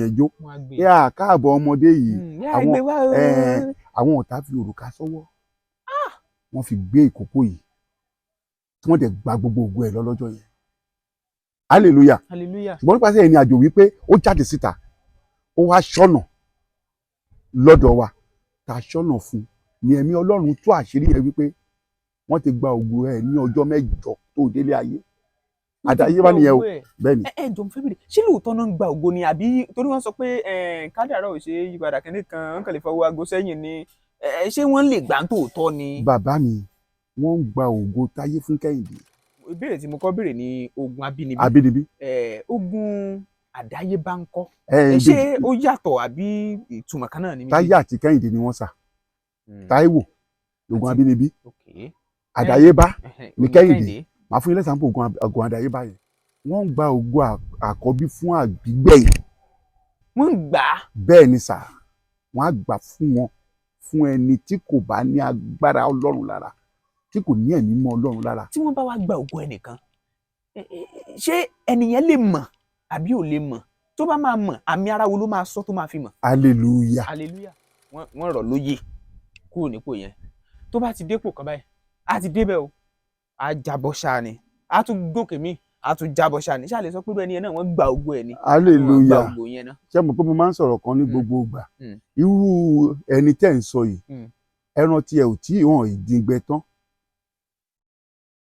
yẹn jó yà káàbọ̀ ọmọdé yìí àwọn ọ̀tá fi òrùka sọ́wọ́ wọ́n fi gbé ìkókó yìí tí wọ́n dẹ̀ gba gbogbo ògo ẹ̀ lọ́jọ́ yẹn hallelujah ṣùgbọ́n nípasẹ̀ ẹni àjò wípé ó jáde síta ó wá ṣọ́nà lọ́dọ̀ wa tá a ṣọ́nà fún ni ẹ̀mí Ọlọ́run tú àṣírí yẹn wípé wọ́n ti gba ògo ẹ̀ ní ọjọ́ mẹ́jọ tó délé ayé àdáyébá nìyẹn o bẹ́ẹ̀ ni. jọ fẹ́ bèrè ṣé lóòótọ́ náà ń gba ògo ni àbí torí wọ́n sọ pé kádàrá ò ṣe é yípadà kẹ́ni kan wọ́n kàn lè fọwọ́ aago sẹ́yìn ni ṣé wọ́n lè gbà tòótọ́ ni. bàbá mi wọ́n ń gba ògo táyé fún Kẹ́hìndé. ìbéèrè tí mo kọ́ béèrè ni ogun abínibí. abínibí. ogun àdáyébá ń kọ́ ṣé ó yàtọ̀ àbí ìtumọ̀ kan náà ni. táyé àti Kẹ́hìndé ni wọ́n sà Táíwò ogun abínibí àdáyébá ni Kẹ́hìndé màá fún yín lẹ́sàn-án ogun àdáyébá yẹn wọ́n ń gba ògo àkọ́bí fún àbígbẹ̀yìn. wọ́n ń gbà á. bẹ́ẹ̀ ni sà wọ́n á gbà fún wọn fún ẹni tí kò bá ní agbára Ọlọ́run lára tí kò ní ẹ̀mí mọ́ Ọlọ́run lára. tí wọ́n bá wá gba ògo ẹnìkan ṣé ẹnìyẹn lè mọ̀ àbí ò lè mọ̀ tó bá máa mọ̀ àmì ara wo ló máa sọ tó máa fi mọ̀. hallelujah. hallelujah wọ́n rọ̀ lóye kúrò nípò yẹn tó bá ti dépò kan báyìí á ti débẹ̀ o á jábọ́ ṣáà ni á tún gòkè míì á tún jábọ́ ṣáà ni ṣáà lè sọ pé ẹni yẹn náà wọ́n gba ògo ẹ̀ ni. hallelujah ṣé mo pé mo máa ń sọ̀rọ̀ kan ní gbogbo ìgbà irú ẹni tẹ́ ń sọ yìí ẹran tiẹ̀ ò tí wọn ìdíngbẹ tán.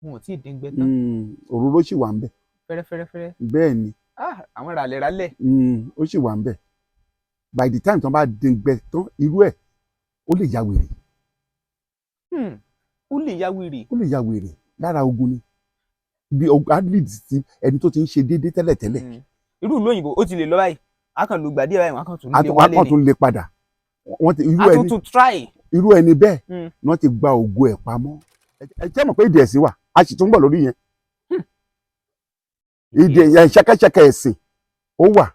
wọn ò tí ì díngbẹ tán. òróró sì wà ń bẹ̀. fẹ́rẹ́fẹ́rẹ́. bẹ́ẹ̀ ni. àwọn ràlẹ̀. ó sì wà ń bẹ̀. by the time tán bá díngbẹ tán irú ẹ̀ ó lè ya wèrè. ó lè ya wèrè. ó lè ya wèrè lára ogun ni bí adlid ti ẹni tó ti ń ṣe déédéé tẹ́lẹ̀tẹ́lẹ̀. irú ìlú òyìnbó ó ti lè lọ báyìí a kàn lùgbà díẹ̀ báyìí wọn kàn tún lè wálé ni. a kàn tún lè padà. irú ẹni bẹ́ẹ̀ ni wọ́n ti gba ògo ẹ̀ pamọ́. ẹ jẹ́ mọ̀ pé ìdí ẹ̀sìn wà a sì tún bọ̀ lórí yẹn. ìdí ṣẹkẹṣẹkẹ ẹ̀sìn ó wà.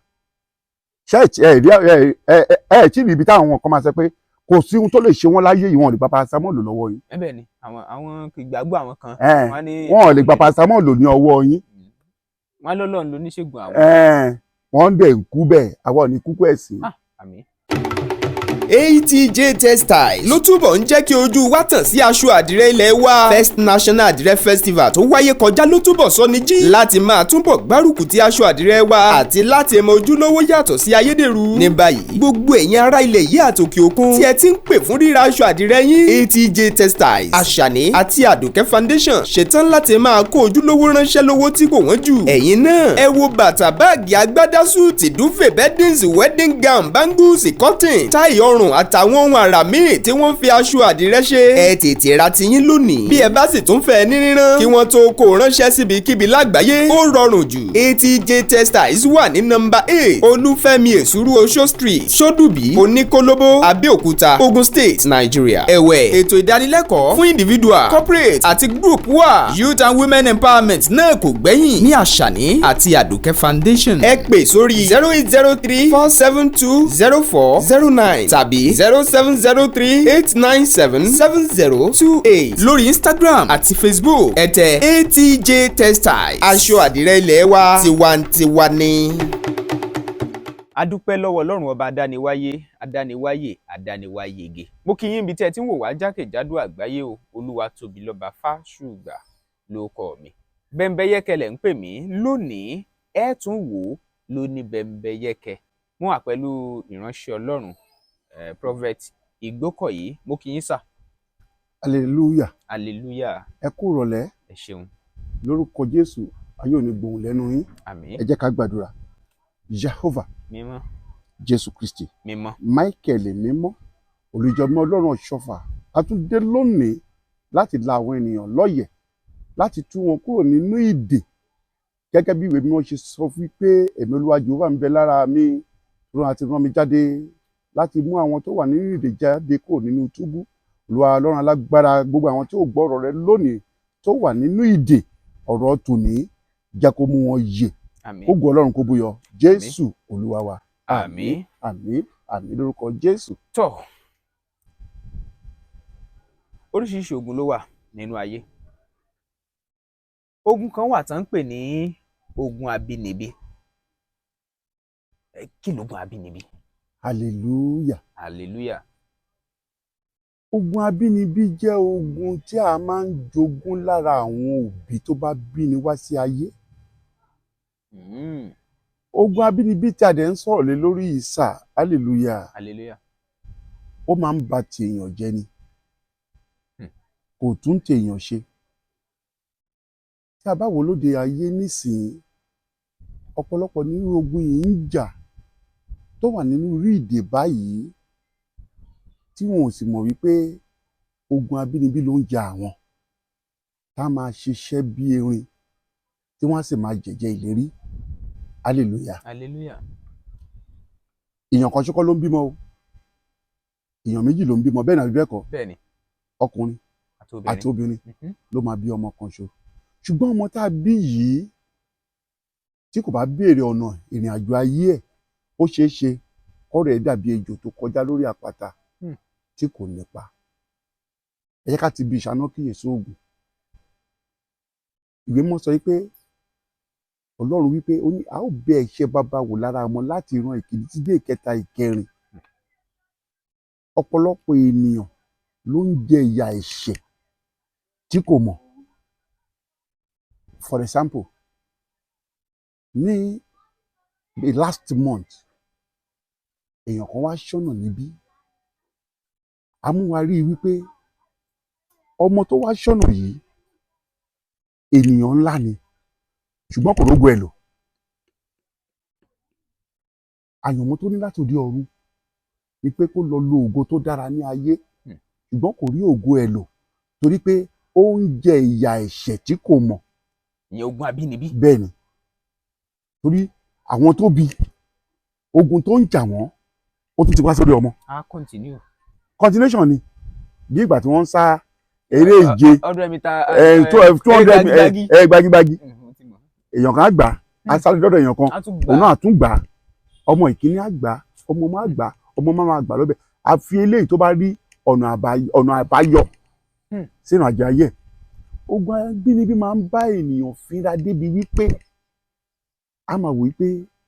ẹ tí ibi táwọn kan máa sọ pé kò sí ohun tó lè ṣe wọn láyé yìí wọn ò lè gba paracetamol lọ́wọ́ yín. ẹ bẹ́ẹ̀ ni àwọn ìgbàgbọ́ àwọn kan. wọn ò lè gba paracetamol ní ọwọ́ yín. wọn lọ́lọ́run ló níṣègùn àwọn. wọ́n dẹ̀ ń kú bẹ́ẹ̀ àwọn ò ní kúkú ẹ̀sìn. àmín. ATJ Textiles ló túbọ̀ ń jẹ́ kí ojú wa tàn sí aṣọ àdìrẹ ilẹ̀ wa. First National Àdìrẹ Festival tó wáyé kọjá ló túbọ̀ sọ ní jí láti máa túbọ̀ gbárùkù ti aṣọ àdìrẹ wa àti láti mọ ojúlówó yàtọ̀ sí ayédèrú. ní báyìí gbogbo ẹ̀yin ará ilẹ̀ yìí àtòkè òkun tí ẹ ti ń pè fún ríra aṣọ àdìrẹ yín ATJ Textiles Àṣàní àti Àdùkẹ́ Foundation ṣetán láti máa kó ojúlówó ránṣẹ́ lówó tí kò wọ́n jù. ẹ̀yin náà ẹ wo bàtà báàgì agbádá súùtì dúfè beddings wedding gown bangles cotton táì ọrùn àtàwọn ohun àrà míì tí wọ́n fi aṣọ àdìrẹ ṣe. ẹ tètè ra tiyín lónìí. bí ẹ bá sì tún fẹ́ ní rírán kí wọ́n tó kó ránṣẹ́ síbikíbi lágbàáyé ó rọrùn jù. ATJ Textiles wà ní nọ́mbà 8 Olúfẹ́mi Èsúrú Oṣó Street Ṣódùbí Oníkólóbó Abẹ́òkúta Ogun State Nigeria. ẹ̀wẹ̀ ètò ìdánilẹ́kọ̀ọ́ fún individual corporate àti group wà. Youth and Women Empowerment náà kò gbẹ́yìn ní Àṣàní àti Àdùkẹ́ Foundation. ẹ pè sórí 0803-472-0409 tàbí 0703-897-7028 lórí Instagram àti Facebook ẹ tẹ ATJ Textiles aṣọ àdìrẹ ilẹ̀ wa tiwantiwa ni. a dúpẹ́ lọ́wọ́ Ọlọ́run ọba adániwáyé mo kí yín ibi tí ẹ ti ń wò wá jákèjádò àgbáyé o Olúwatóbilọ́ba Fásùgbà ló kọ mi Bẹ́mbẹ́yẹ́kẹ́ lẹ̀ ń pè mí lónìí ẹ tún wò ó lóní Bẹ́mbẹ́yẹ́kẹ́ mo wà pẹ̀lú ìránṣẹ́ Ọlọ́run Prophet Igbokoyi mo kí yín sà. hallelujah. ẹ kú ìrọ̀lẹ́. ẹ ṣeun. lórúkọ Jésù ayé ò ní gbóhùn lẹ́nu yín. àmín. ẹ jẹ́ ká gbàdúrà. Jehovah. mímọ́. Jésù Kristi. mímọ́. Michael mímọ́. olùjọmọ Ọlọ́run ọ̀ṣọ́fà a tún dé lónìí láti la àwọn ènìyàn lọ́yẹ̀ láti tú wọn kúrò nínú ìdè gẹ́gẹ́ bí ìwé mímọ́ ṣe sọ fún pé ẹ̀mí Olúwa Jèhófà ń bẹ lára mi rán mi jáde láti mú àwọn tó wà nínú ìdè jáde kúrò nínú túbú. Olúwa Ọlọ́run alágbára gbogbo àwọn tí ó gbọ́ ọ̀rọ̀ rẹ lónìí tó wà nínú ìdè ọ̀rọ̀ tòní jẹ́ kó mú wọn yè. ó gbọ́ Ọlọ́run kó búyọ Jésù Olúwa wa. àmín. àmín àmín lórúkọ Jésù. tọ́ oríṣiríṣi ogun ló wà nínú ayé. ogun kan wà tán ń pè ní ogun abínibí. kí lógun abínibí? hallelujah. Hallelujah. Ogun abínibí jẹ́ ogun tí a máa ń jogún lára àwọn òbí tó bá bí ni wá sí ayé. Ogun abínibí tí a dẹ̀ ń sọ̀rọ̀ lé lórí ìsà, hallelujah. Hallelujah. Ó máa ń ba tèèyàn jẹ́ ni, kò tún tèèyàn ṣe. Tí a bá wò lóde ayé nísìnyí, ọ̀pọ̀lọpọ̀ nínú ogun yìí ń jà tó wà nínú irú ìdè báyìí tí wọn ò sì mọ̀ wípé ogun abínibí ló ń jà àwọn. Tá máa ṣiṣẹ́ bí erin tí wọ́n á sì máa jẹ̀jẹ́ ìlérí. Hallelujah. Hallelujah. Èèyàn kan ṣoṣo ló ń bímọ o. Èèyàn méjì ló ń bímọ, bẹ́ẹ̀ ni àbí bẹ́ẹ̀ kọ́? Bẹ́ẹ̀ni. Ọkùnrin àti obìnrin ló máa bí ọmọ kan ṣo. Ṣùgbọ́n ọmọ tá a bí yìí tí kò bá béèrè ọ̀nà ìrìn àjò ayé ẹ̀, ó ṣeé ṣe kọ́rọ̀ ẹ̀ dàbí ejò tó kọjá lórí àpáta tí kò nípa. Ẹ jẹ́ ká ti bí ìṣáná kíyèsí oògùn. Ìwé mọ́ sọ wípé Ọlọ́run wípé ó ní a ó bẹ ẹ̀ṣẹ̀ baba wò lára ọmọ láti ìran ìkíní títí dé ìkẹta ìkẹrin. Ọ̀pọ̀lọpọ̀ ènìyàn ló ń jẹ ìyà ẹ̀ṣẹ̀ tí kò mọ̀. For example, ní the last month, èèyàn kan wá ṣọ́nà níbí. Amúwarí wípé ọmọ tó wá ṣọ́nà yìí ènìyàn ńlá ni, ṣùgbọ́n kò rógo ẹ̀ lò. Àyànmọ́ tó ní láti òde ọ̀run ni pé kó lọ lo ògo tó dára ní ayé, ṣùgbọ́n kò rí ògo ẹ̀ lò torí pé ó ń jẹ ìyà ẹ̀ṣẹ̀ tí kò mọ̀. Ìyẹn ogun abínibí. Bẹ́ẹ̀ ni, torí àwọn tó bí ogun tó ń jà wọ́n ó tún ti wá sórí ọmọ. Continue. Continuation ni bí ìgbà tí wọ́n ń sá eré ìje 100 meter 200 gbagibagi. Èèyàn kan á gbà á sáré dọ́dọ̀ èèyàn kan, òun náà tún gbà á, ọmọ ìkíní á gbà á, ọmọ ọmọ á gbà á, ọmọ ọmọ máa gbà lọ́bẹ̀. Àfi eléyìí tó bá rí ọ̀nà àbáyọ sínú àjọ ayé ẹ̀. Ogun abínibí máa ń bá ènìyàn fínra débi wípé a máa wò wípé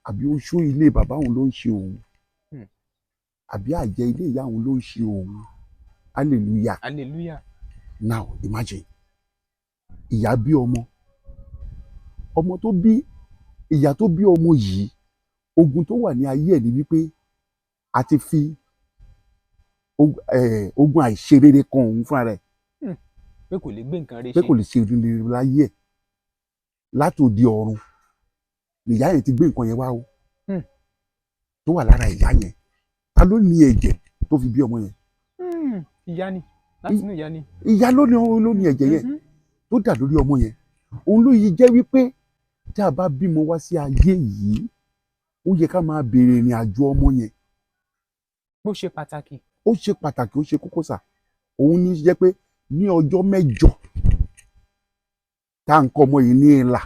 àbí oṣó ilé bàbá òun ló ń ṣe òun, àbí àjẹ́ ilé ìyá òun ló ń ṣe òun. Hallelujah. Hallelujah. Now imagine, ìyá bí ọmọ tó bí ìyá tó bí ọmọ yìí, ogun tó wà ní ayé ẹ̀ ni wípé a ti fi ogun àìṣerere kan òun fúnra rẹ̀. Pé kò lè gbé nǹkan rẹ̀ ṣe. Pé kò lè ṣe rere láyé ẹ̀. Látòdì ọ̀run ìyá yẹn ti gbé nǹkan yẹn wá o. Tó wà lára ìyá yẹn. Ta ló ní ẹ̀jẹ̀ tó fi bí ọmọ yẹn? Ìyá ni, láti inú ìyá ni. Ìyá ló ní ẹ̀jẹ̀ yẹn tó dà lórí ọmọ yẹn. Òun ló yí jẹ́ wípé tí a bá bímọ wá sí ayé yìí, ó yẹ ká máa béèrè ìrìn àjò ọmọ yẹn. Ó ṣe pàtàkì. Ó ṣe pàtàkì, ó ṣe kókó sà. Òun ní jẹ́ pé ní ọjọ́ mẹ́jọ tá à ń kọ́ ọmọ yìí ní ìlà,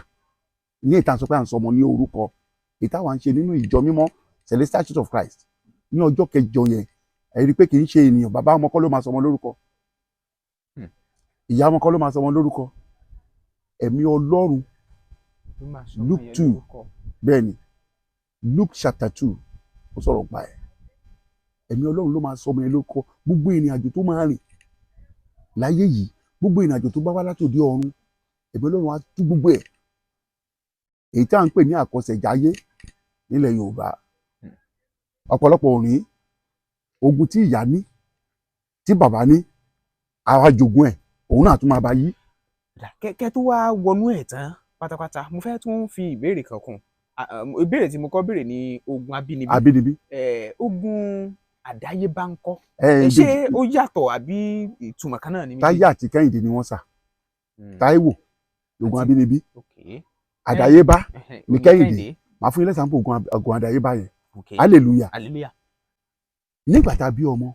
ní ìta sọ pé à ń sọ ọmọ ní orúkọ, ìta wà ń ṣe nínú ìjọ mímọ́ Celestial Church of Christ. Ní ọjọ́ kẹjọ yẹn, ẹ rí i pé kì í ṣe ènìyàn, bàbá ọmọ kọ́ ló máa sọ ọmọ lórúkọ, ìyá ọmọ kọ́ ló máa sọ ọmọ lórúkọ. Ẹ̀mí Ọlọ́run. Luke 2, bẹ́ẹ̀ ni, Luke chapter 2 ó sọ̀rọ̀ pa ẹ̀. Ẹ̀mí Ọlọ́run ló máa sọ ọmọ yẹn lórúkọ. Gbogbo ìrìn àjò tó máa rìn láyé yìí, gbogbo ìrìn àjò tó bá wá látòdì ọ̀run, ẹ̀mí Ọlọ́run á tú gbogbo ẹ̀. Èyí tí à ń pè ní àkọsẹ̀jáyé nílẹ̀ Yorùbá. Ọ̀pọ̀lọpọ̀ òrìn ogun tí ìyá ní, tí bàbá ní, àwa jogún ẹ̀, òun náà tún máa bá yí. Kẹ́kẹ́ tó wá wọnú ẹ̀ tán pátápátá, mo fẹ́ tún fi ìbéèrè kan kún. Ìbéèrè tí mo kọ́ béèrè ni ogun abínibí. Ogun àdáyébá ń kọ́. Ṣé ó yàtọ̀ àbí ìtumọ̀ kan náà ni? Táyé àti Kẹ́hìndé ni wọ́n sà. Táíwò ogun abínibí. Àdáyébá ni Kẹ́hìndé. Màá fún yín lẹ́sàn-án ogun àdáyébá yẹn. Hallelujah. Hallelujah. Nígbà tá a bí ọmọ,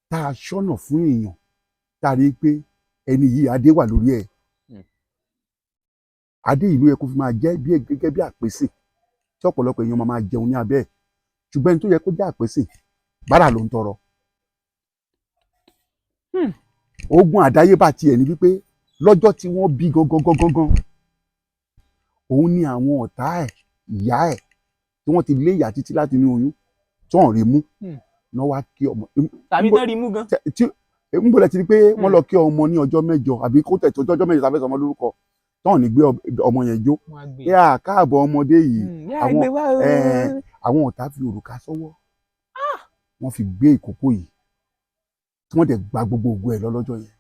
tá a ṣọ́nà fún èèyàn, tá a rí i pé ẹni yìí adé wà lórí ẹ̀. Adé ìlú yẹ kó fi máa jẹ́ gẹ́gẹ́ bí àpèsè tí ọ̀pọ̀lọpọ̀ èèyàn máa jẹun ní abẹ́ ẹ̀. Ṣùgbọ́n ẹni tó yẹ kó jẹ́ àpèsè, bárà ló ń tọrọ. Ogun àdáyébá tiẹ̀ ni wípé lọ́jọ́ tí wọ́n bí gangan, òun ni àwọn ọ̀tá ẹ̀, ìyá ẹ̀, tí wọ́n ti lé ìyá títí láti inú oyún tí wọ́n rí mú náà wá kí ọmọ. tàbí tán rí mú gan. ń bọ̀lẹ̀ ti rí pé wọ́n lọ kí ọmọ ní ọjọ́ mẹ́jọ àbí kó tẹ̀ tó ọjọ́ mẹ́jọ tàbí ọmọ lórúkọ tán ní gbé ọmọ yẹn jó káàbọ̀ ọmọdé yìí àwọn ọ̀tá fi òrùka sọ́wọ́ wọ́n fi gbé ìkókó yìí tí wọ́n dẹ̀ gba gbogbo ògo ẹ̀ lọ́lọ́jọ́ yẹn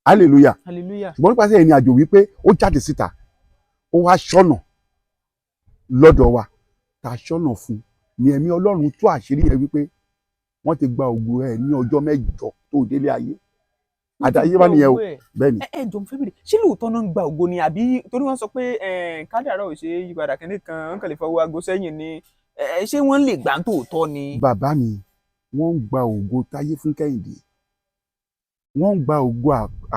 hallelujah ṣùgbọ́n nípasẹ̀ ẹni àjò wípé ó jáde síta ó wá ṣọ́nà lọ́dọ̀ wa ta ṣọ́nà fún ni ẹ̀mí Ọlọ́run tú àṣírí yẹn wípé wọ́n ti gba ògo ẹ̀ ní ọjọ́ mẹ́jọ tó délé ayé àdáyébá nìyẹn o bẹ́ẹ̀ ni. ẹ jọ̀ọ́ mo fẹ́ bèrè ṣé lóòótọ́ náà ń gba ògo ni àbí torí wọ́n sọ pé kádàrá ò ṣe é yípadà kínní kan ń kàn lè fọwọ́ aago sẹ́yìn ni ṣé wọ́n lè gbà ń tòótọ́ ni. bàbá mi wọ́n ń gba ògo táyé fún Kẹ́hìndé wọ́n ń gba ògo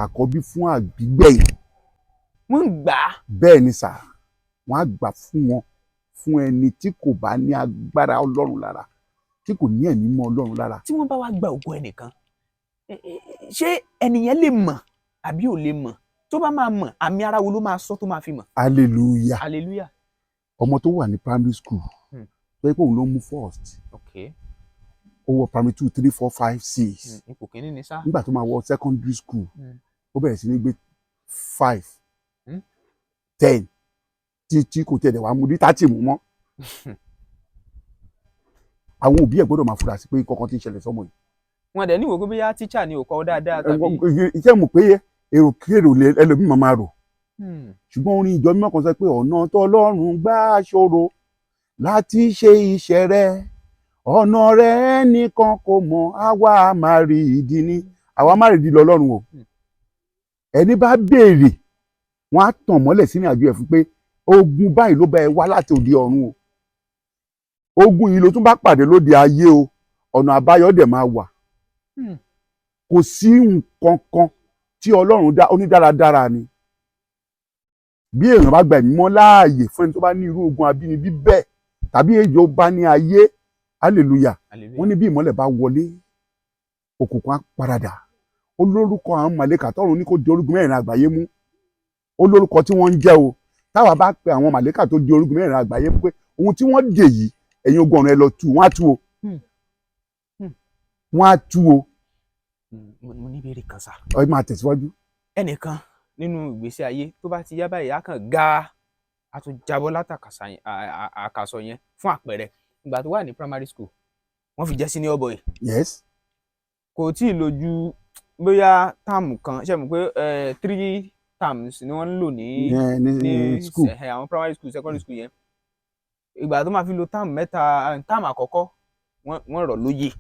àkọ́bí fún àbígbẹ̀yìn. wọ́n ń gbà á. bẹ́ẹ̀ ni sà wọ́n á gbà fún wọn fún ẹni tí kò bá ní agbára Ọlọ́run lára tí kò ní ẹ̀mí mọ́ Ọlọ́run lára. tí wọ́n bá wá gba ògo ẹnìkan ṣé ẹnìyẹn lè mọ̀ àbí ò lè mọ̀ tó bá máa mọ̀ àmì ara wo ló máa sọ tó máa fi mọ̀. hallelujah hallelujah. ọmọ tó wà ní primary school tó yẹ pé òun ló mú first ó wọ primary 2 3 4 5 6 ipò kìíní ni sá. nígbà tó máa wọ secondary school ó bẹ̀rẹ̀ sí ní gbé 5 10 tí kò tẹ̀lé wàá mú ní 30 mú mọ́ àwọn òbí ẹ̀ gbọ́dọ̀ máa fura sí pé kankan tí ń ṣẹlẹ̀ sọ́mọ yìí. wọn dẹ̀ ní ìwò gbé yá tíṣà ni ò kọ́ dáadáa tàbí. iṣẹ́ mọ̀ pé èrò kérò ẹlòmíì máa rò ṣùgbọ́n orin ìjọ mímọ́ kan sọ pé ọ̀nà tọ́lọ́run gbà ṣòro láti ṣe iṣẹ́ rẹ̀ ọ̀nà rẹ̀ nìkan kò mọ̀ àwa máa rí ìdí ni àwa máa rí ìdí lọ́lọ́run o ẹni bá béèrè wọn á tàn mọ́lẹ̀ sínú àjò ẹ̀ fún pé ogun báyìí ló bá ẹ wá láti òde ọ̀run o ogun yìí ló tún bá pàdé lóde ayé o ọ̀nà àbáyọ dẹ̀ máa wà kò sí nǹkan kan tí Ọlọ́run dá onídáradára ni bí èèyàn bá gba ẹ̀mí mọ́ láàyè fún ẹni tó bá ní irú ogun abínibí bẹ́ẹ̀ tàbí èèyàn bá ní ayé hallelujah wọ́n ní bí ìmọ́lẹ̀ bá wọlé òkùnkùn á paradà olórúkọ àwọn màlẹ́kà tọ́run ní kó di orígun mẹ́rin àgbáyé mú olórúkọ tí wọ́n ń jẹ́ o táwa bá pe àwọn màlẹ́kà tó di orígun mẹ́rin àgbáyé mú pé ohun tí wọ́n dè yìí ẹ̀yin ogun ọ̀run ẹ lọ tú wọ́n á tú o wọ́n á tú o. mo ní ìbéèrè kan sá. ọ máa tẹ̀síwájú. ẹnìkan nínú ìgbésí ayé tó bá ti yá báyìí á kàn ga á tún jábọ́ látàkàsọ yẹn fún àpẹẹrẹ ìgbà tó wà ní primary school wọ́n fi jẹ́ senior boy. yes. kò tí ì lò ju bóyá táàmù kan ṣe mọ̀ pé 3 terms ni wọ́n ń lò ní school àwọn primary school secondary school yẹn ìgbà tó máa fi lo táàmù mẹ́ta táàmù àkọ́kọ́ wọ́n rọ̀ lóyè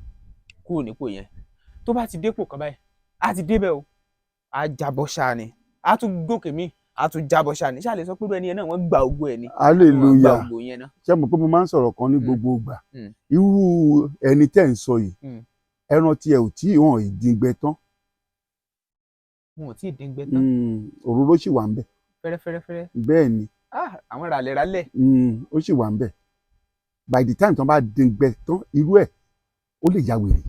kúrò nípò yẹn tó bá ti dépò kan báyìí á ti débẹ̀ o á jábọ́ ṣáà ni á tún gòkè míì á tún jábọ́ ṣáà ni ṣáà lè sọ pé ẹni yẹn náà wọ́n gba ògo ẹ̀ ni. hallelujah ṣé mo pé mo máa ń sọ̀rọ̀ kan ní gbogbo ìgbà irú ẹni tẹ́ ń sọ yìí ẹran tiẹ̀ ò tí wọn ìdíngbẹ tán. wọn ò tí ì díngbẹ tán. òróró sì wà ń bẹ̀. fẹ́rẹ́fẹ́rẹ́. bẹ́ẹ̀ ni. àwọn ràlẹ̀. ó sì wà ń bẹ̀. by the time tán bá díngbẹ tán irú ẹ̀ ó lè ya wèrè.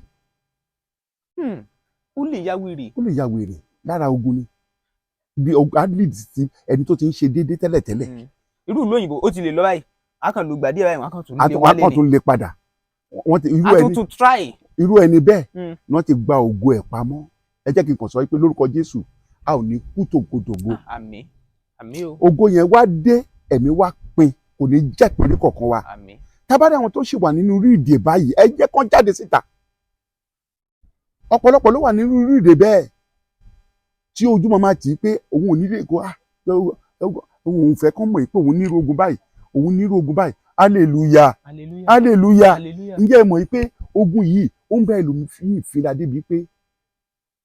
ó lè ya wèrè. ó lè ya wèrè lára ogun ni bí athlete ti ẹni tó ti ń ṣe déédéé tẹ́lẹ̀tẹ́lẹ̀. irú ìlú òyìnbó ó ti lè lọ báyìí a kàn lùgbà díẹ̀ báyìí wọn kàn tún lè wálé ni. a kàn tún lè padà. tún try. irú ẹni bẹ́ẹ̀ wọ́n ti gba ògo ẹ̀ pamọ́ ẹ jẹ́ kí n kàn sọ pé lórúkọ Jésù a ò ní kú tògbòdògbò. àmín àmín o. ògo yẹn wá dé ẹ̀mí wá pin kò ní jẹ́ ìpínlẹ̀ kọ̀ọ̀kan wa. àmín. tábàdà àwọn tó ṣì wà nínú irú ìdè báyìí ẹ jẹ́ kán jáde síta. ọ̀pọ̀lọpọ̀ ló wà nínú irú ìdè bẹ́ẹ̀ tí ojúmọ́ máa tì í pé òun ò ní lè kó òun fẹ́ kán mọ̀ pé òun nírú ogun báyìí òun nírú ogun báyìí hallelujah hallelujah ǹjẹ́ ẹ mọ̀ pé ogun yìí ó ń bá ẹlòmíì fínra débi pé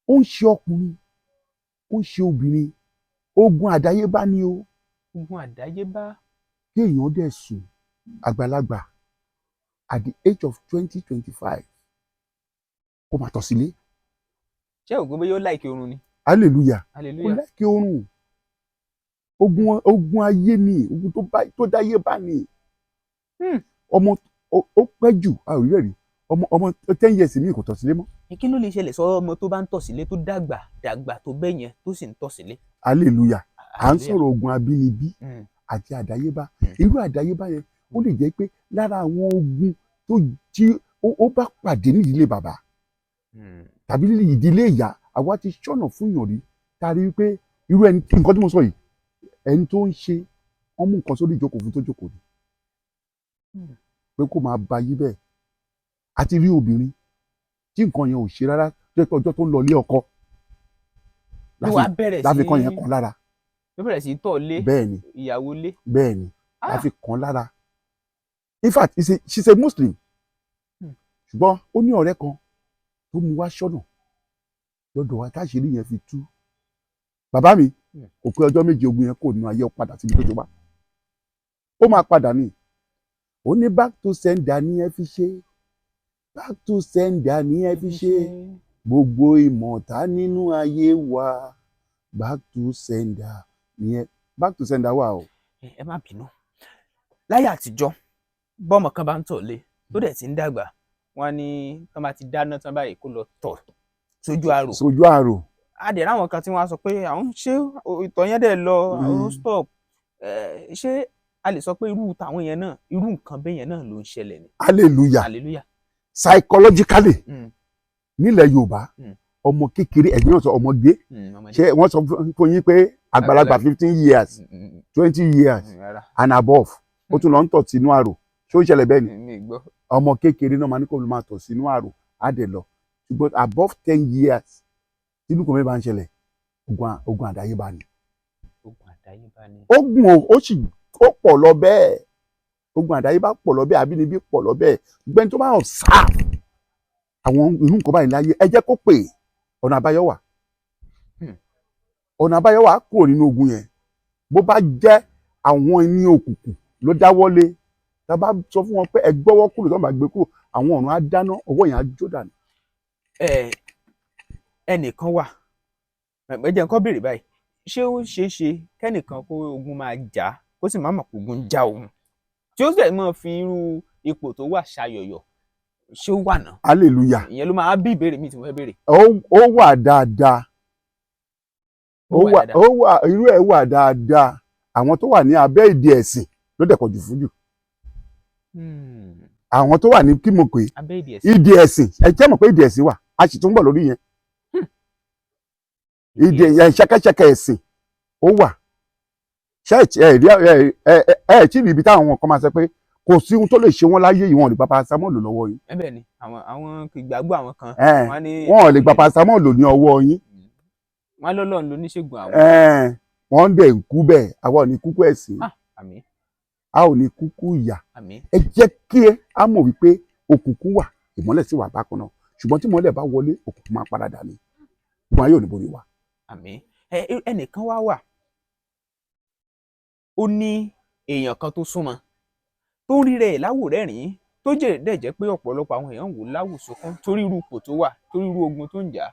ó ń ṣe ọkùnrin ó ń ṣe obìnrin ogun àdáyébá ni o. ogun àdáyébá. kí èèyàn dẹ̀ sùn àgbàlagbà at the age of 20-25 kó máa tọ̀ sílé. ṣé ògùn bóyá ó láìkí oorun ni. hallelujah kó láìkí oorun ogun ayé ni ogun tó dáyé bá ni. ọmọ ó pẹ́ jù a ò rí ẹ̀rí ọmọ 10 years mi kò tọ̀ sílé mọ́. kí ló lè ṣẹlẹ̀ sọ ọmọ tó bá ń tọ̀ sílé tó dàgbà tó bẹ́ẹ̀ yẹn tó sì ń tọ̀ sílé. hallelujah à ń sọ̀rọ̀ ogun abínibí àti àdáyébá irú àdáyébá yẹn ó lè jẹ́ pé lára àwọn ogun tó jí ó bá pàdé ní ìdílé bàbá tàbí ìdílé ìyá, àwa ti ṣọ́nà fún yàn rí tá a rí wípé irú ẹni nǹkan tí mo sọ yìí ẹni tó ń ṣe wọ́n mú nǹkan sórí ìjókòó fún tó jókòó ni pé kó máa ba yí bẹ́ẹ̀ àti rí obìnrin tí nǹkan yẹn ò ṣe rárá tó yẹ pé ọjọ́ tó ń lọ ilé ọkọ láfi kan yẹn kan lára. ló bẹ̀rẹ̀ sí tọ̀ lé ìyàwó lé. bẹ́ẹ̀ ni láfi kan lára. In fact she's a Muslim ṣùgbọ́n ó ní ọ̀rẹ́ kan tó mú wá ṣọ́nà lọ́dọ̀ wa táṣìírí yẹn fi tú. Bàbá mi kò pé ọjọ́ méje ogun yẹn kò nínú ayé padà síbi tó jọba ó máa padà ní. Ó ní back to sender ní ẹ fi ṣe back to sender ní ẹ fi ṣe gbogbo ìmọ̀ta nínú ayé wa back to sender ní ẹ back to sender wà o. ẹ má bínú láyé àtijọ́ bọ́mọ kan bá ń tọ̀ lé tó dẹ̀ ti ń dàgbà wọ́n ní tán bá ti dáná tán báyìí kó lọ tọ̀ sójú àrò. sójú àrò. adẹ̀ ráwọn kan tí wọ́n á sọ pé àwọn ṣé ìtọ̀ yẹn dẹ̀ lọ àwọn stop ṣé a lè sọ pé irú tàwọn yẹn náà irú nǹkan bẹ́ẹ̀ yẹn náà ló ń ṣẹlẹ̀ ni. hallelujah psychologically nílẹ̀ Yorùbá ọmọ kékeré ẹ̀yin náà sọ ọmọdé ṣé wọ́n sọ fún yín pé àgbàlagbà 15 years 20 years and above ó tún lọ ń tọ̀ sínú àrò ṣé ó ń ṣẹlẹ̀ bẹ́ẹ̀ ni ọmọ kékeré náà máa ní kó ló máa tọ̀ sínú àrò á dẹ̀ lọ ṣùgbọ́n above 10 years tínú kò mẹ́ bá ń ṣẹlẹ̀ ogun àdáyébá ni. ogun ó sì ó pọ̀ lọ bẹ́ẹ̀ ogun àdáyébá pọ̀ lọ bẹ́ẹ̀ àbínibí pọ̀ lọ bẹ́ẹ̀ gbẹ́ni tó bá hàn sáà àwọn irú nǹkan báyìí láyé ẹ jẹ́ kó pè ọ̀nà àbáyọ wà ọ̀nà àbáyọ wà kúrò nínú ogun yẹn bó bá jẹ́ àwọn ẹni òkùnkùn ló dáwọ́lé tá a bá sọ fún wọn pé ẹ gbọ́wọ́ kúrò tó bá gbé kúrò àwọn ọ̀run á dáná ọwọ́ yẹn á jó dànù. ẹnìkan wà ẹjẹ nǹkan béèrè báyìí ṣé ó ṣeé ṣe kẹ́nìkan kó ogun máa jà kó sì má mọ̀ pé ogun ń já òun tí ó sì máa fi irú ipò tó wà ṣayọ̀yọ̀ ṣé ó wà náà. hallelujah. ìyẹn ló máa bí ìbéèrè mi tí mo fẹ́ béèrè. ó wà dáadáa ó wà irú ẹ̀ wà dáadáa àwọn tó wà ní abẹ́ ìdí ẹ̀sìn ló dẹ̀ pọ̀jù fún jù. àwọn tó wà ní kí mo pè ìdí ẹ̀sìn ẹ jẹ́ mọ̀ pé ìdí ẹ̀sìn wà a sì tún bọ̀ lórí yẹn ìdí ṣẹ̀kẹ̀ṣẹ̀kẹ̀ ẹ̀sìn ó wà ẹ tí ibi táwọn kan máa sọ pé kò sí ohun tó lè ṣe wọn láyé ìwọ̀n lè gba paracetamol lọ́wọ́ yín. bẹ́ẹ̀ ni àwọn ìgbàgbọ́ àwọn kan wọ́n lè gba paracetamol ní ọwọ́ yín. wọ́n lọ́lọ́run ló níṣègùn àwọn. wọ́n dẹ̀ ń kú bẹ́ẹ̀ àwa ò ní kúkú ẹ̀sìn àmín a ò ní kúkú ìyà. àmín ẹ jẹ́ kí a mọ̀ wípé òkùnkùn wà ìmọ́lẹ̀ sì wà bákan náà ṣùgbọ́n tí ìmọ́lẹ̀ bá wọlé òkùnkùn máa padà dà ní wọn ayé ò ní borí wa. àmín ẹnìkan wà ó ní èèyàn kan tó súnmọ́ tó ń rí rẹ̀ láwòrẹ́rìn tó dẹ̀ jẹ́ pé ọ̀pọ̀lọpọ̀ àwọn èèyàn wò láwùsọ̀kan torí irú ipò tó wà torí irú ogun tó ń jà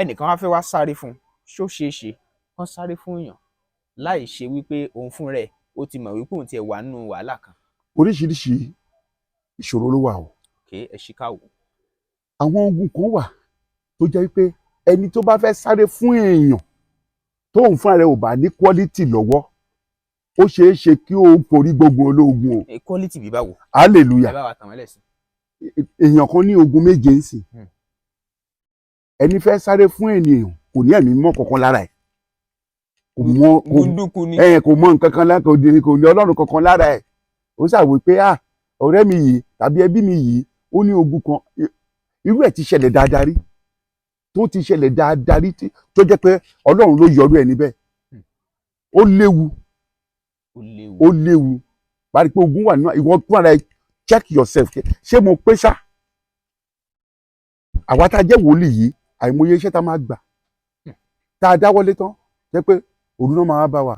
ẹnìkan wá fẹ́ wá sáré fún un ṣó ṣeé ṣe kán sáré fún èèyàn láì ṣe wípé òun fún rẹ̀ ó ti mọ̀ wípé òun ti ẹ̀ wà nínú wàhálà kan. oríṣiríṣi ìṣòro ló wà o. ẹ ṣí ká wò. àwọn ogun kan wà tó jẹ́ wípé ẹni tó bá fẹ́ sáré fún èèyàn tóun fúnra rẹ̀ ò bá ní quality lọ́wọ́ ó ṣeé ṣe kí o forí gbogbo ológun o. quality bí báwo. hallelujah. ẹ bá wa tàn wọ́n lẹ́sìn. èèyàn kan ní ogun méje ń sìn. ẹni fẹ́ sáré fún ènìyàn kò ní ẹ̀mí mọ́ kankan lára ẹ̀. kò mọ nǹkan kan lára kò ní ọlọ́run kankan lára ẹ̀. ó ṣàwò pé ọ̀rẹ́ mi yìí tàbí ẹbí mi yìí ó ní ogun kan irú ẹ̀ ti ṣẹlẹ̀ dáadáa rí tó ti ṣẹlẹ̀ dáadáa rí tó jẹ́ pé ọlọ́run ló yọrú ẹ̀ níbẹ̀. ó léwu ó léwu báyìí pé ogun wà nínú ìwọ tó ara ẹ check yourself ṣé mo pé ṣá àwa tá a jẹ́ wòlíì yìí àìmọye iṣẹ́ tá a máa gbà tá a dáwọ́lé tán jẹ́ pé òru náà máa bá wa.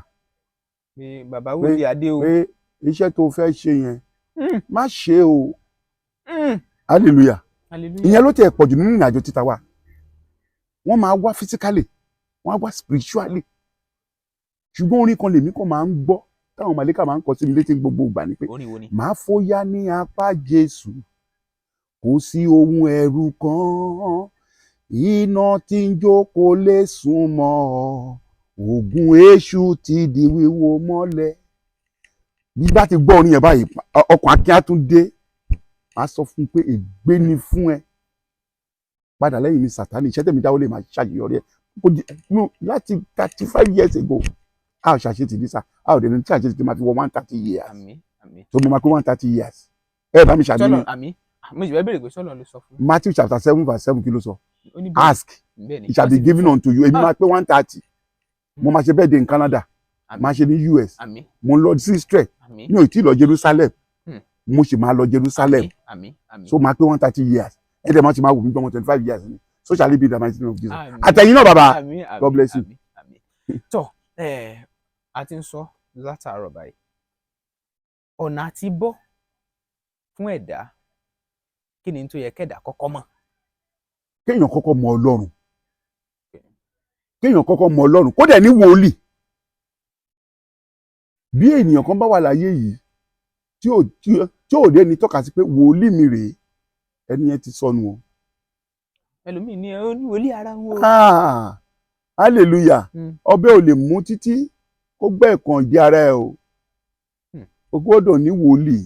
pé bàbá Wolii adé o. pé iṣẹ́ tó fẹ́ ṣe yẹn má ṣe o. hallelujah. ìyẹn ló tẹ̀ pọ̀jù nínú ìrìnàjò títa wa wọ́n máa wá physically wọ́n á wá spiritually ṣùgbọ́n orin kan lèmi kan máa ń gbọ́ táwọn màlẹ́kà máa ń kọ sí mi létí gbogbo ìgbà ni pé máa fòyà ní apá Jésù kò sí ohun ẹ̀rù kan iná tí ń jó kò lè sún mọ́ ogun èṣù ti di wíwó mọ́lẹ̀ bí bá ti gbọ́ orin yẹn báyìí ọkàn akin á tún dé máa sọ fún un pé ègbé ni fún ẹ padà lẹ́yìn mi Sátánì iṣẹ́ tẹ̀mí dáwọ́ lè máa ṣàṣeyọrí ẹ láti 35 years ago a ò ṣàṣetì ní sá a ò dẹ̀ ní ṣàṣetì tí máa fi wọ 130 years tó mo máa pé 130 years ẹ bá mi ṣàdéhùn. mo sì fẹ́ bèrè pé sọ́lọ́ ló sọ fún mi. Matthew chapter 7 verse 7 kí ló sọ ask it shall be given unto you èmi máa pé 130 mo máa ṣe birthday in Canada máa ṣe ní US mo lọ sí Israel mi ò tí ì lọ Jerusalem mo sì máa lọ Jerusalem so máa pé 130 years ẹ dẹ̀ máa ti máa wù mí gbọ́mọ 25 years ni so shall it be the mighty name of Jesus àtẹ̀yìn náà bàbá God bless you. tọ́ a ti ń sọ látàárọ̀ báyìí ọ̀nà àti bọ́ fún ẹ̀dá kí ni tó yẹ kẹ́dà kọ́kọ́ mọ̀. kéèyàn kọ́kọ́ mọ Ọlọ́run kéèyàn kọ́kọ́ mọ Ọlọ́run kó dẹ̀ ní wòlíì bí ènìyàn kan bá wà láyé yìí tí ò dé ní tọ́ka sí pé wòlíì mi rèé ẹni yẹn ti sọnù o. ẹlòmíì ní ẹ ní wòlíì ara wọn. hallelujah ọbẹ̀ ò lè mú títí kó gbẹ́ ẹ̀kan ìdí ara ẹ o o gbọ́dọ̀ ní wòlíì.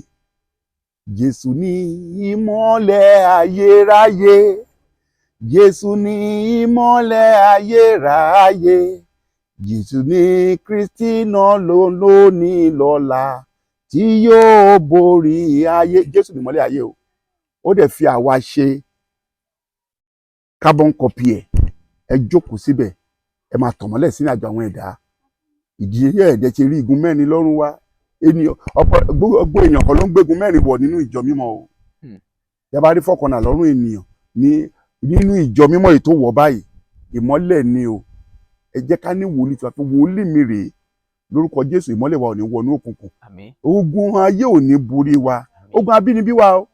Jésù ní ìmọ́lẹ̀ ayérayé Jésù ní ìmọ́lẹ̀ ayérayé Jésù ní Kristi náà lónìí lọ́la tí yóò borí ayé. Jésù ní ìmọ́lẹ̀ ayé o ó dẹ̀ fi àwa ṣe carbon copy ẹ jókòó síbẹ̀ ẹ máa tàn mọ́lẹ̀ sínú àjọ àwọn ẹ̀dá ìdí ẹ̀dẹ̀ ti rí igun mẹ́rin lọ́rùn wa ènìyàn gbogbo èèyàn kan ló ń gbégun mẹ́rin wọ̀ nínú ìjọ mímọ́ o ẹ bá rí fọkànnà lọ́rùn ènìyàn nínú ìjọ mímọ́ èyí tó wọ̀ báyìí ìmọ́lẹ̀ ni o ẹ jẹ́ ká ní wòlíì tí wàá fi wòlíì mi rèé lórúkọ Jésù ìmọ́lẹ̀ wa ò ní wọnú òkùnkùn ogun ayé ò ní borí wa ogun abínibí wa o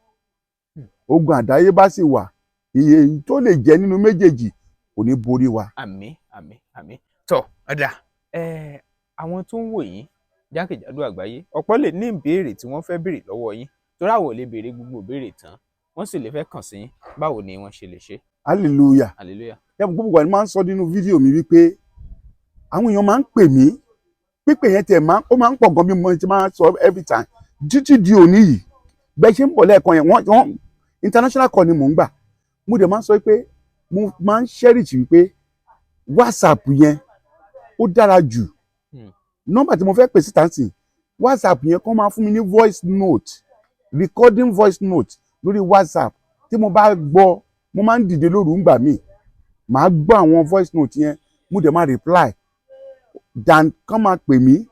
ogun àdáyébá sì wà iye tó lè jẹ́ nínú méjèèjì kò ní borí wa. àmín àmín àmín tọ́ ọ̀dà àwọn tó ń wò yín jákèjádò àgbáyé ọ̀pọ̀ lè ní ìbéèrè tí wọ́n fẹ́ béèrè lọ́wọ́ yín torí àwọn ò lè béèrè gbogbo ìbéèrè tán wọ́n sì lè fẹ́ kàn sí yín báwo ni wọ́n ṣe lè ṣe. hallelujah hallelujah. ẹ gbogbo wa ni máa ń sọ nínú fídíò mi wípé àwọn èèyàn máa ń pè mí pípè yẹn tẹ̀ ó máa ń pọ̀ gan bí mo ti máa ń sọ every time títí di òní yìí bẹ́ẹ̀ ṣe ń bọ̀ lẹ́ẹ̀kan yẹn wọ́n international call ni mò ń gbà mo dẹ̀ máa ń sọ pé mo máa ń cherish wípé WhatsApp yẹn ó dára jù nọ́mbà tí mo fẹ́ pè síta sí WhatsApp yẹn kàn máa fún mi ní voice note recording voice note lórí WhatsApp tí mo bá gbọ́ mo máa ń dìde lóru ńgbà míì màá gbọ́ àwọn voice note yẹn mo dẹ̀ máa reply dan kàn máa pè mí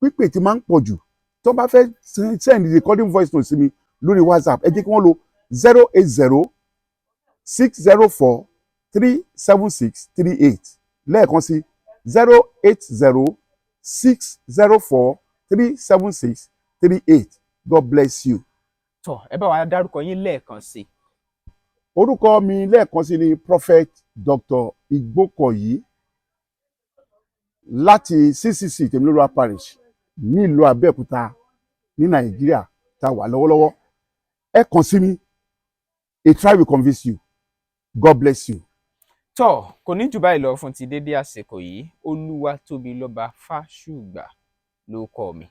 pípè tí máa ń pọ̀ jù tó bá fẹ́ send recording voice note sí mi lórí WhatsApp ẹ jẹ́ kí wọ́n lo 080-604-37638 lẹ́ẹ̀kan sí 080-604-37638 God bless you. tọ́ ẹ bá wa dárúkọ yín lẹ́ẹ̀kan sí. orúkọ mi lẹ́ẹ̀kan sí ni Prophet Dr. Igbokoyi láti CCC Temiloluwa Parish nílùú Abẹ́òkúta ní Nàìjíríà tá a wà lọ́wọ́lọ́wọ́ ẹ kàn sí mi a try will convince you God bless you. tọ́ kò ní jù báyìí lọ fún ti dédé àsìkò yìí Olúwatóbilọ́ba Fásùgbà ló kọ mi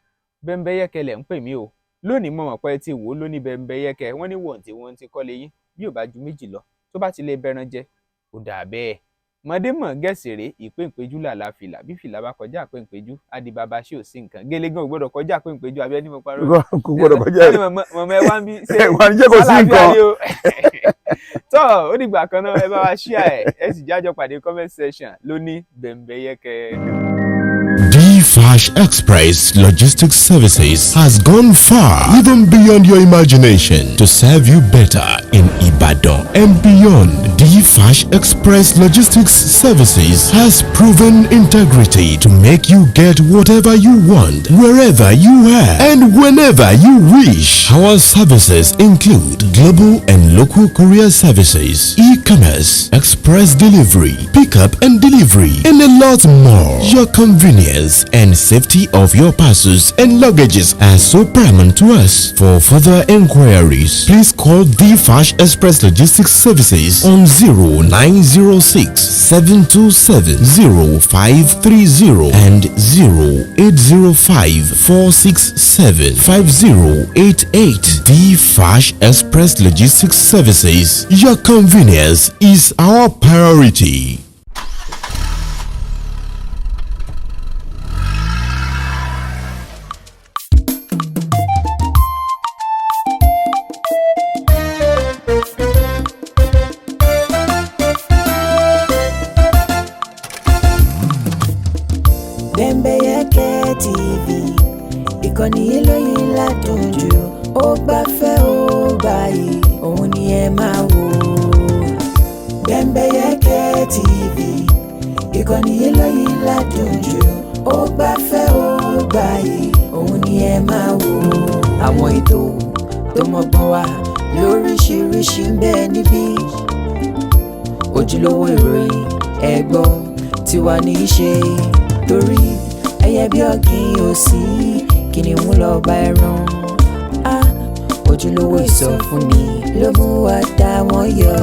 Bẹ́mbẹ́yẹ́kẹ́ lẹ̀ ń pè mí o lónìí mo mọ̀ pé tí wò ó lóní Bẹ́mbẹ́yẹ́kẹ́ wọ́n ní wọ́n ti kọ́ lé yín bí ò bá ju méjì lọ tó bá ti lè bẹran jẹ ó dà bẹ́ẹ̀ mọ̀dé mọ̀ gẹ̀ẹ́sẹ̀rẹ̀ ìpéǹpéjú làlá fìlà bí fìlà bá kọjá àpéǹpéjú adibaba ṣé ò sí nǹkan gẹ́lẹ́gàn ò gbọ́dọ̀ kọjá àpéǹpéjú abẹ́ ní mo parọ́ kò gbọ́dọ̀ kọjá ẹ̀ mọ̀mọ́ ẹ wá ń bí ṣe kò sí nǹkan tọ́ ó dìgbà kan náà ẹ bá wa ṣíà ẹ sì jájọ pàdé comment section lóní Bẹ́mbẹ́yẹ́kẹ́. D-Flash Express Logistics Services has gone far, even beyond your imagination, to serve you better in Ibadan and beyond. D-Flash Express Logistics Services has proven integrity to make you get whatever you want, wherever you are, and whenever you wish. Our services include global and local courier services, e-commerce, express delivery, pickup and delivery, and a lot more. Your convenience and safety of your parcels and luggages are so paramount to us. For further inquiries, please call the Fast Express Logistics Services on 0906 727 0530 and 0805 467 5088. The Fast Express Logistics Services. Your convenience is our priority. BEMBEYEKE TV ìkànnì ìlóyìn ládùnjù ó gbafẹ́ ó gbayì òun ni ẹ máa wò. BEMBEYEKE TV ìkànnì ìlóyìn ládùnjù ó gbafẹ́ ó gbayì òun ni ẹ máa wò. Àwọn ètò tó mọ́gbọ́n wá lóríṣiríṣi ń bẹ níbí. Ojúlówó ìròyìn ẹ̀gbọ́n tiwa ní í ṣe torí ẹyẹ bí ọ̀gìn òsì kìnìún lọ bá ẹran. Ojúlówó ìsọfúnni ló mú wa dá wọn yọ.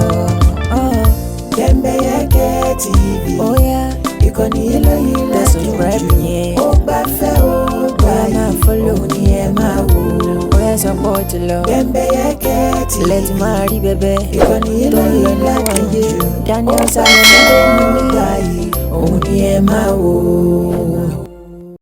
BEMBEYEKE TV ìkànnì ìlóyìn ládùnjù ó gbafẹ́ ó gbayì òun ni ẹ máa wò. Support love BEMBEYEKE TV let's marry bebe ìkànnì ìlóyìn ládùnjù Daniel Salomon ó gbayì òun ni ẹ máa wò.